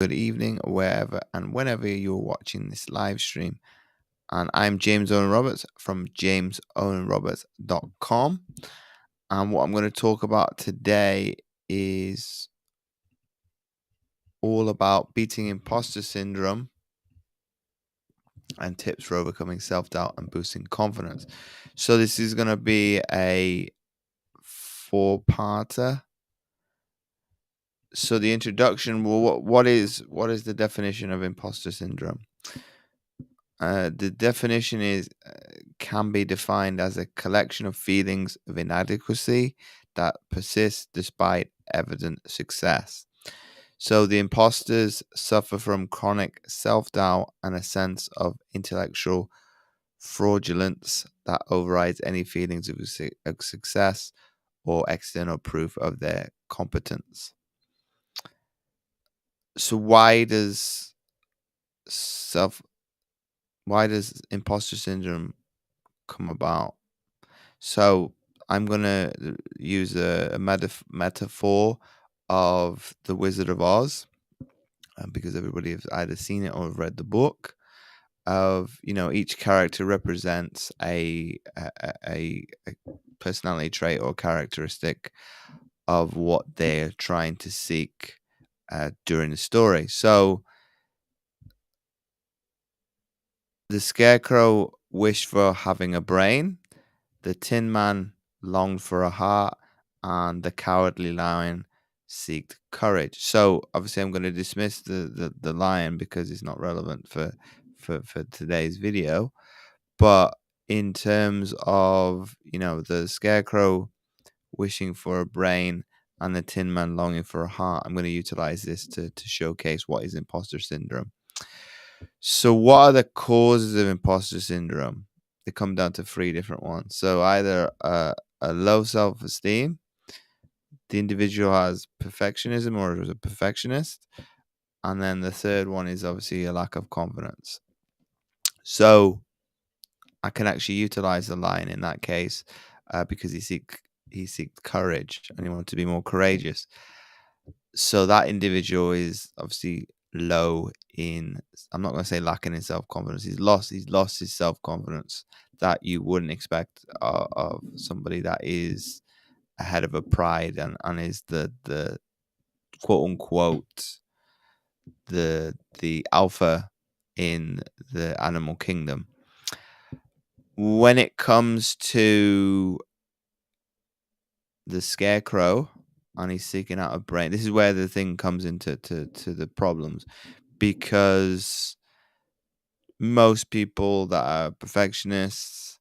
good evening, wherever and whenever you're watching this live stream. And I'm James Owen Roberts from jamesowenroberts.com. And what I'm going to talk about today is all about beating imposter syndrome and tips for overcoming self doubt and boosting confidence. So, this is going to be a four-parter. So, the introduction. Well, what is the definition of imposter syndrome? The definition is can be defined as a collection of feelings of inadequacy that persist despite evident success. So the imposters suffer from chronic self-doubt and a sense of intellectual fraudulence that overrides any feelings of success or external proof of their competence. So why does imposter syndrome come about? So I'm gonna use a metaphor of the Wizard of Oz, because everybody has either seen it or have read the book. Of each character represents a personality trait or characteristic of what they're trying to seek during the story. So the Scarecrow wished for having a brain. The Tin Man longed for a heart, and the Cowardly Lion seeked courage. So obviously, I'm going to dismiss the lion because it's not relevant for today's video. But in terms of the Scarecrow wishing for a brain and the Tin Man longing for a heart, I'm going to utilize this to showcase what is imposter syndrome. So, what are the causes of imposter syndrome? They come down to three different ones. So, either a low self esteem, the individual has perfectionism or is a perfectionist, and then the third one is obviously a lack of confidence. So, I can actually utilize the lion in that case because he seeks courage and he wants to be more courageous. So that individual is obviously low in, I'm not going to say lacking in self-confidence. He's lost his self-confidence that you wouldn't expect of somebody that is ahead of a pride and is the quote unquote the alpha in the animal kingdom. When it comes to the Scarecrow and he's seeking out a brain, this is where the thing comes into to the problems, because most people that are perfectionists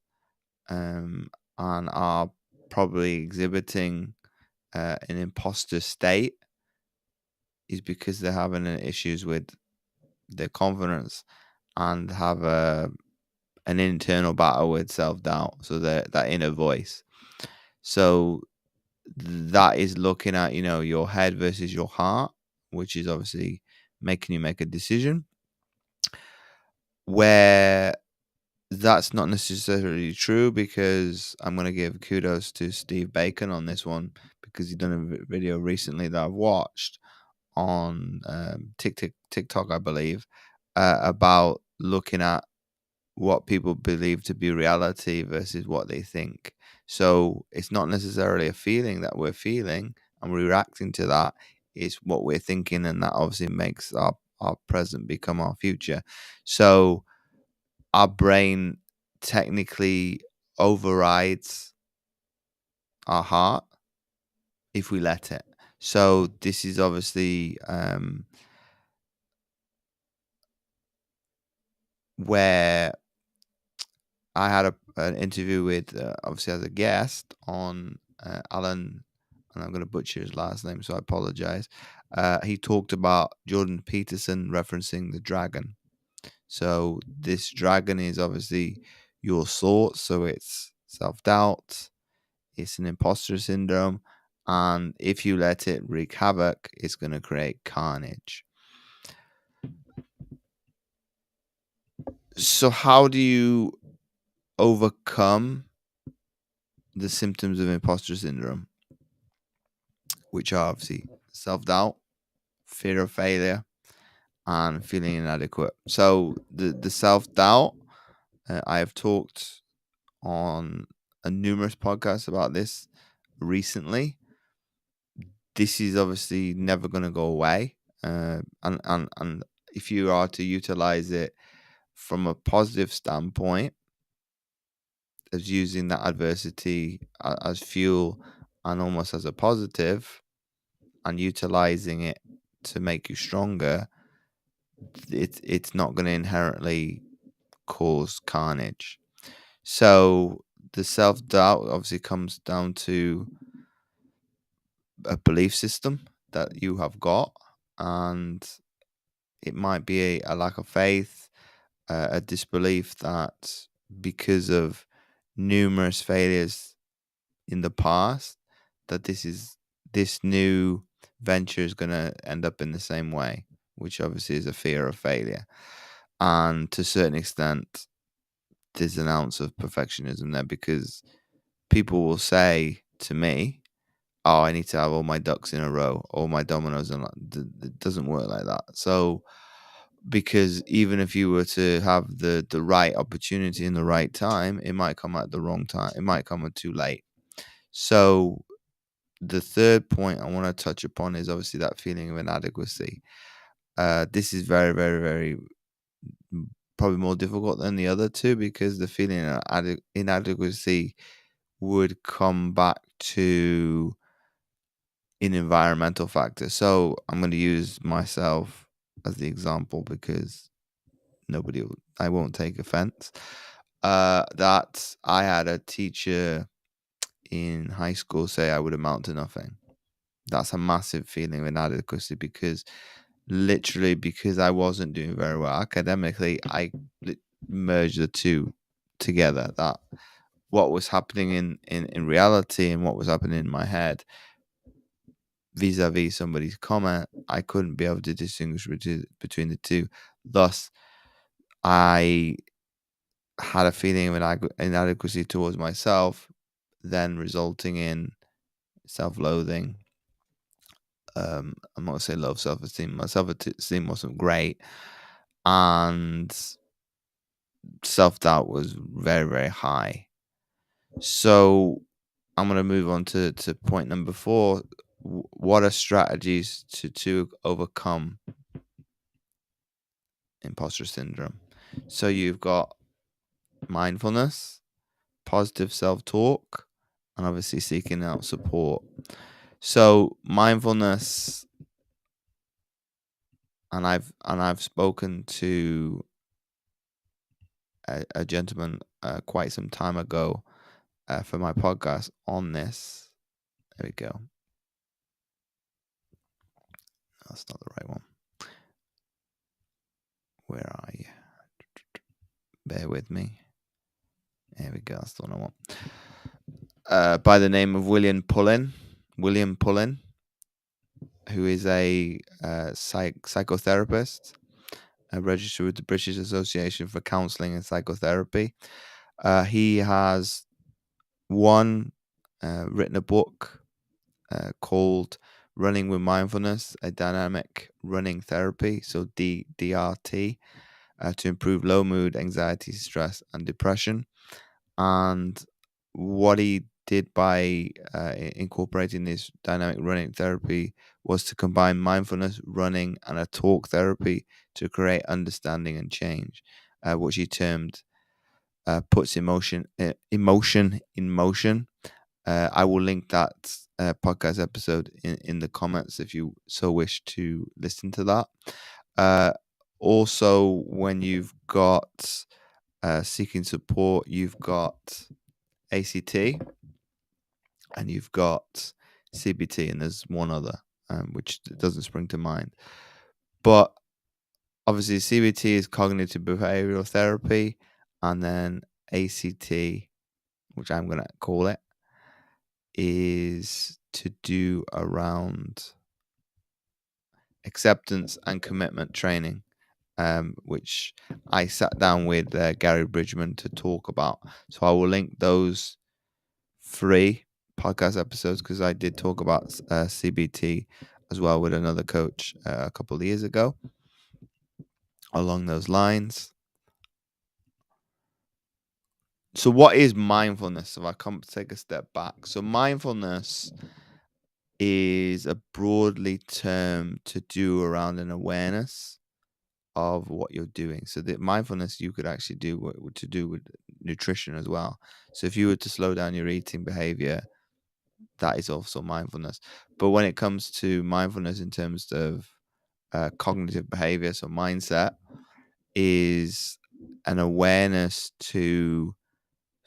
and are probably exhibiting an imposter state is because they're having issues with their confidence and have an internal battle with self-doubt, so that inner voice. So that is looking at your head versus your heart, which is obviously making you make a decision where that's not necessarily true, because I'm going to give kudos to Steve Bacon on this one, because he's done a video recently that I've watched on TikTok, I believe, about looking at what people believe to be reality versus what they think. So it's not necessarily a feeling that we're feeling and we're reacting to that. It's what we're thinking, and that obviously makes our present become our future. So our brain technically overrides our heart if we let it. So this is obviously where I had an interview with, obviously as a guest on Alan, and I'm going to butcher his last name, so I apologize. He talked about Jordan Peterson referencing the dragon. So this dragon is obviously your thoughts, so it's self-doubt, it's an imposter syndrome, and if you let it wreak havoc, it's going to create carnage. So how do you overcome the symptoms of imposter syndrome, which are obviously self-doubt, fear of failure, and feeling inadequate. So the self doubt, I have talked on a numerous podcasts about this recently. This is obviously never going to go away, and if you are to utilize it from a positive standpoint, as using that adversity as fuel and almost as a positive, and utilizing it to make you stronger, it's not going to inherently cause carnage. So the self doubt obviously comes down to a belief system that you have got, and it might be a lack of faith, a disbelief that because of numerous failures in the past, that this new venture is going to end up in the same way, which obviously is a fear of failure. And to a certain extent, there's an ounce of perfectionism there, because people will say to me, "Oh, I need to have all my ducks in a row, all my dominoes," and it doesn't work like that. So, because even if you were to have the right opportunity in the right time, it might come at the wrong time. It might come at too late. So, the third point I want to touch upon is obviously that feeling of inadequacy. This is very, very, very probably more difficult than the other two, because the feeling of inadequacy would come back to an environmental factor. So I'm going to use myself as the example, because I won't take offense. That I had a teacher in high school say I would amount to nothing. That's a massive feeling of inadequacy, because literally, because I wasn't doing very well academically, I merged the two together. That what was happening in reality and what was happening in my head vis-a-vis somebody's comment, I couldn't be able to distinguish between the two. Thus, I had a feeling of inadequacy towards myself, then resulting in self-loathing. I'm not going to say low self-esteem. My self-esteem wasn't great, and self-doubt was very, very high. So I'm going to move on to point number 4. What are strategies to overcome imposter syndrome? So you've got mindfulness, positive self-talk, and obviously seeking out support. So mindfulness, and I've spoken to a gentleman quite some time ago for my podcast on this. There we go. That's not the right one. Where are you? Bear with me. There we go. That's the one I want. By the name of William Pullen, who is a psychotherapist, registered with the British Association for Counselling and Psychotherapy. He has written a book called Running with Mindfulness, a Dynamic Running Therapy, so DRT, to improve low mood, anxiety, stress, and depression. And what he did by incorporating this dynamic running therapy was to combine mindfulness, running, and a talk therapy to create understanding and change, which he termed puts emotion in motion. I will link that podcast episode in the comments if you so wish to listen to that. Also, when you've got seeking support, you've got ACT and you've got CBT, and there's one other which doesn't spring to mind. But obviously, CBT is cognitive behavioral therapy, and then ACT, which I'm going to call it, is to do around acceptance and commitment training, which I sat down with Gary Bridgman to talk about. So I will link those 3 podcast episodes, because I did talk about CBT as well with another coach a couple of years ago. along those lines. So, what is mindfulness? If I come take a step back, so mindfulness is a broadly term to do around an awareness of what you're doing. So, the mindfulness you could actually do to do with nutrition as well. So, if you were to slow down your eating behavior, that is also mindfulness. But when it comes to mindfulness in terms of cognitive behavior, so mindset is an awareness to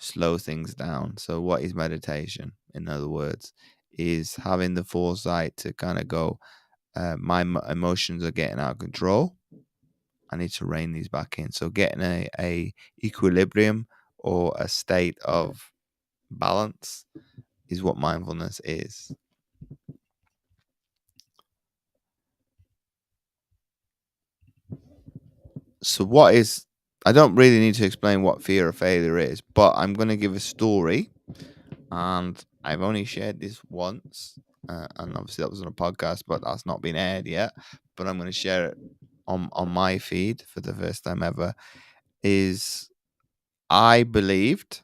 slow things down. So, what is meditation? In other words, is having the foresight to kind of go, my emotions are getting out of control. I need to rein these back in. So, getting a equilibrium or a state of balance is what mindfulness is. So, what is, I don't really need to explain what fear of failure is, but I'm going to give a story. And I've only shared this once. And obviously, that was on a podcast, but that's not been aired yet. But I'm going to share it on my feed for the first time ever. Is I believed,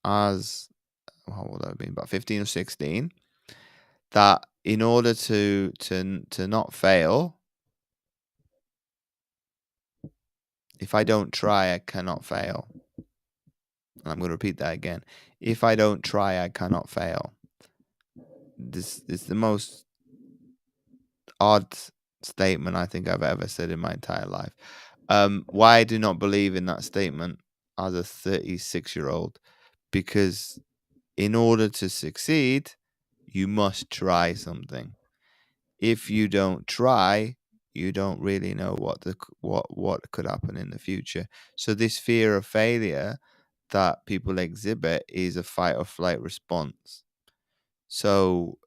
as how old I've been, about 15 or 16, that in order to not fail, if I don't try, I cannot fail. And I'm going to repeat that again. If I don't try, I cannot fail. This is the most odd statement I think I've ever said in my entire life. Why I do not believe in that statement as a 36-year-old? Because in order to succeed, you must try something. If you don't try, you don't really know what could happen in the future. So this fear of failure that people exhibit is a fight or flight response. So,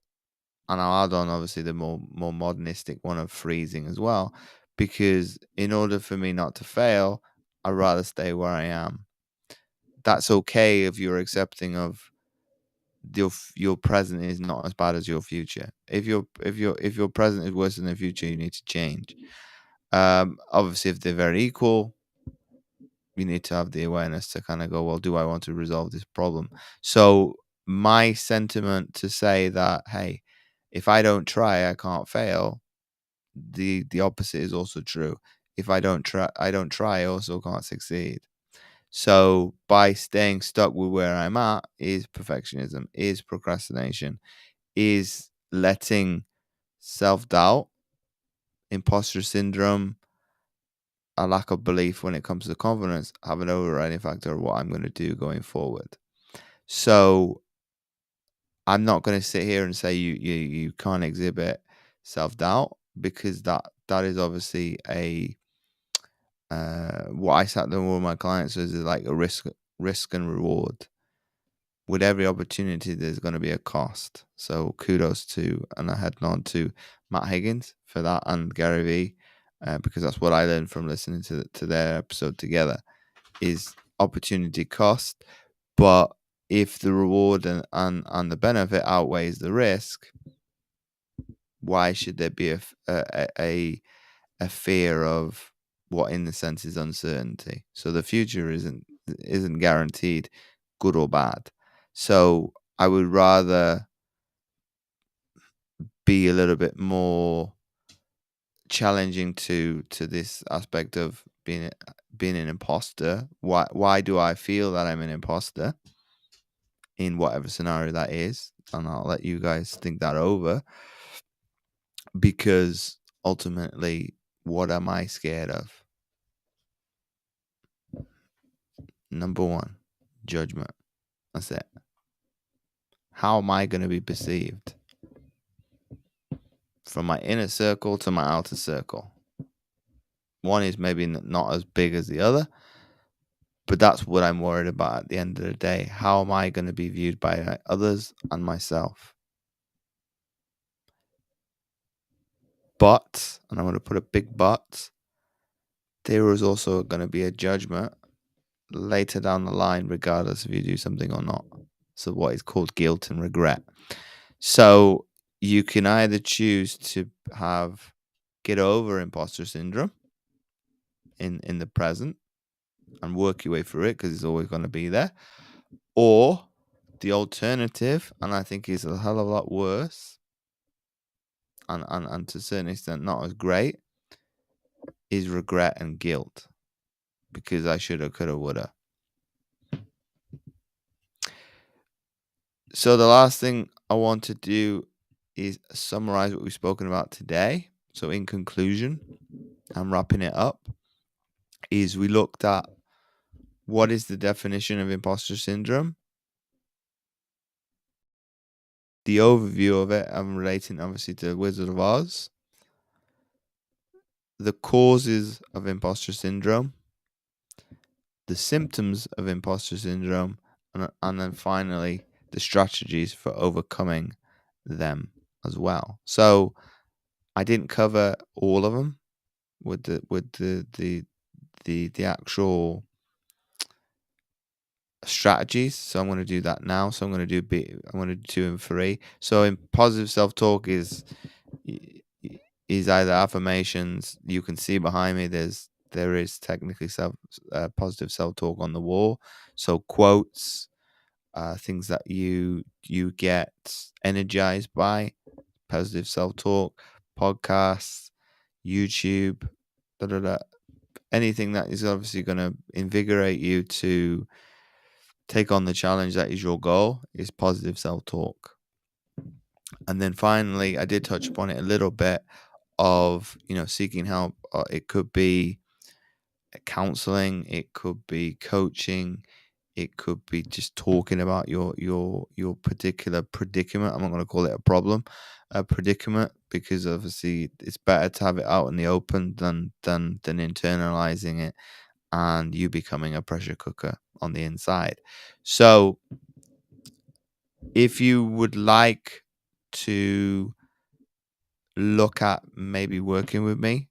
and I'll add on obviously the more modernistic one of freezing as well, because in order for me not to fail, I'd rather stay where I am. That's okay if you're accepting of your present is not as bad as your future. If your present is worse than the future, you need to change. Obviously, if they're very equal, you need to have the awareness to kind of go, well, do I want to resolve this problem? So my sentiment to say that, hey, if I don't try, I can't fail. The opposite is also true. If I don't try, I also can't succeed. So by staying stuck with where I'm at is perfectionism, is procrastination, is letting self-doubt, imposter syndrome, a lack of belief when it comes to confidence have an overriding factor of what I'm going to do going forward. So I'm not going to sit here and say you can't exhibit self-doubt, because that is obviously a what I sat there with my clients is like a risk and reward. With every opportunity, there's going to be a cost. So kudos to, and I head on to Matt Higgins for that, and Gary Vee, because that's what I learned from listening to their episode together, is opportunity cost. But if the reward and the benefit outweighs the risk, why should there be a fear of what in the sense is uncertainty? So the future isn't guaranteed, good or bad. So I would rather be a little bit more challenging to this aspect of being an imposter. Why do I feel that I'm an imposter in whatever scenario that is? And I'll let you guys think that over, because ultimately, what am I scared of? Number one, judgment. That's it. How am I going to be perceived from my inner circle to my outer circle? One is maybe not as big as the other, but that's what I'm worried about at the end of the day. How am I going to be viewed by others and myself? But, and I'm going to put a big but, there is also going to be a judgment later down the line, regardless if you do something or not. So, what is called guilt and regret. So, you can either choose to have get over imposter syndrome in the present and work your way through it because it's always going to be there. Or the alternative, and I think is a hell of a lot worse, and to a certain extent not as great, is regret and guilt because I shoulda, coulda, woulda. So the last thing I want to do is summarize what we've spoken about today. So in conclusion, I'm wrapping it up, is we looked at what is the definition of imposter syndrome, the overview of it. I'm relating obviously to Wizard of Oz, the causes of imposter syndrome, the symptoms of imposter syndrome, and then finally the strategies for overcoming them as well. So I didn't cover all of them with the actual strategies. So I'm going to do that now. So I'm going to do 2 and 3. So in positive self-talk is either affirmations. You can see behind me there is technically positive self-talk on the wall. So quotes, things that you get energized by, positive self-talk, podcasts, YouTube, da, da, da. Anything that is obviously going to invigorate you to take on the challenge that is your goal is positive self-talk. And then finally, I did touch upon it a little bit of, seeking help. It could be counseling, it could be coaching, it could be just talking about your particular predicament. I'm not going to call it a problem, a predicament, because obviously it's better to have it out in the open than internalizing it and you becoming a pressure cooker on the inside. So if you would like to look at maybe working with me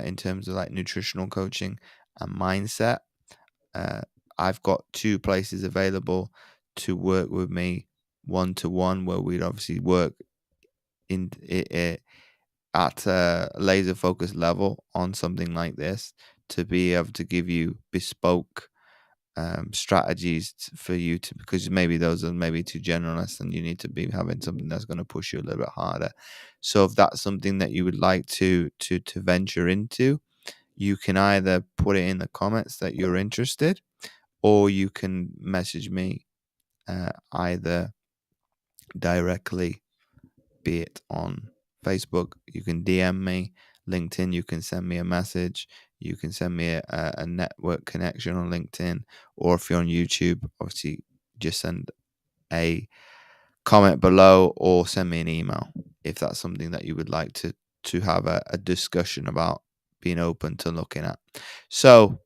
in terms of like nutritional coaching and mindset, I've got 2 places available to work with me one-to-one, where we'd obviously work in at a laser focused level on something like this to be able to give you bespoke strategies for you to, because maybe those are maybe too generalist and you need to be having something that's going to push you a little bit harder. So if that's something that you would like to venture into, you can either put it in the comments that you're interested, or you can message me either directly, be it on Facebook, you can DM me, LinkedIn, you can send me a message, you can send me a network connection on LinkedIn, or if you're on YouTube, obviously just send a comment below or send me an email if that's something that you would like to have a discussion about, being open to looking at. So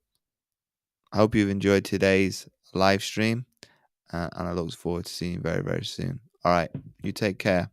I hope you've enjoyed today's live stream, and I look forward to seeing you very, very soon. All right, you take care.